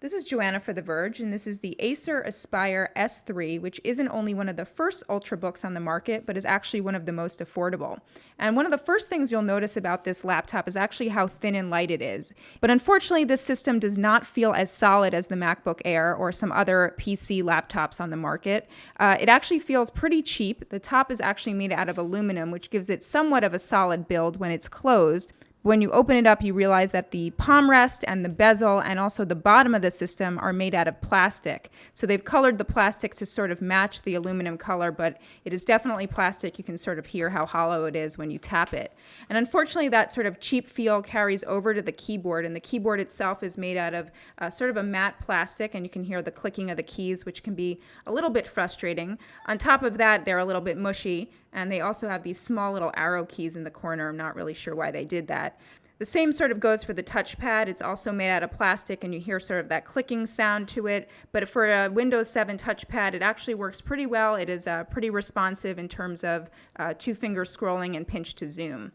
This is Joanna for The Verge, and this is the Acer Aspire S3, which isn't only one of the first ultrabooks on the market, but is actually one of the most affordable. And one of the first things you'll notice about this laptop is actually how thin and light it is. But unfortunately, this system does not feel as solid as the MacBook Air or some other PC laptops on the market. It actually feels pretty cheap. The top is actually made out of aluminum, which gives it somewhat of a solid build when it's closed. When you open it up, you realize that the palm rest and the bezel and also the bottom of the system are made out of plastic. So they've colored the plastic to sort of match the aluminum color, but it is definitely plastic. You can sort of hear how hollow it is when you tap it. And unfortunately, that sort of cheap feel carries over to the keyboard, and the keyboard itself is made out of sort of a matte plastic, and you can hear the clicking of the keys, which can be a little bit frustrating. On top of that, they're a little bit mushy, and they also have these small little arrow keys in the corner. I'm not really sure why they did that. The same sort of goes for the touchpad. It's also made out of plastic, and you hear sort of that clicking sound to it. But for a Windows 7 touchpad, it actually works pretty well. It is pretty responsive in terms of two-finger scrolling and pinch to zoom.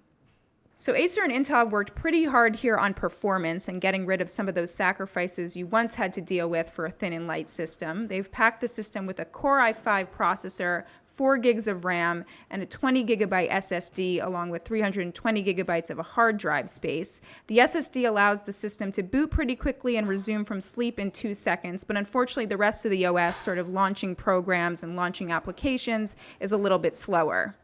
So Acer and Intel have worked pretty hard here on performance and getting rid of some of those sacrifices you once had to deal with for a thin and light system. They've packed the system with a Core i5 processor, 4 gigs of RAM, and a 20 gigabyte SSD, along with 320 gigabytes of a hard drive space. The SSD allows the system to boot pretty quickly and resume from sleep in 2 seconds, but unfortunately the rest of the OS, sort of launching programs and launching applications, is a little bit slower.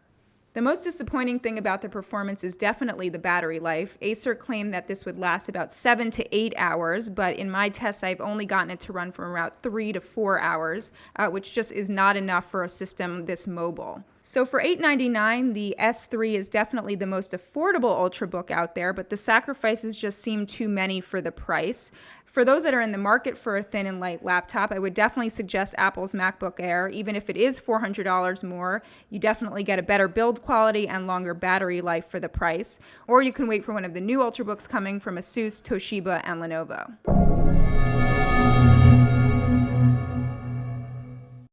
The most disappointing thing about the performance is definitely the battery life. Acer claimed that this would last about 7 to 8 hours, but in my tests I've only gotten it to run for about 3 to 4 hours, which just is not enough for a system this mobile. So for $899, the S3 is definitely the most affordable ultrabook out there, but the sacrifices just seem too many for the price. For those that are in the market for a thin and light laptop, I would definitely suggest Apple's MacBook Air. Even if it is $400 more, you definitely get a better build quality and longer battery life for the price. Or you can wait for one of the new ultrabooks coming from Asus, Toshiba, and Lenovo.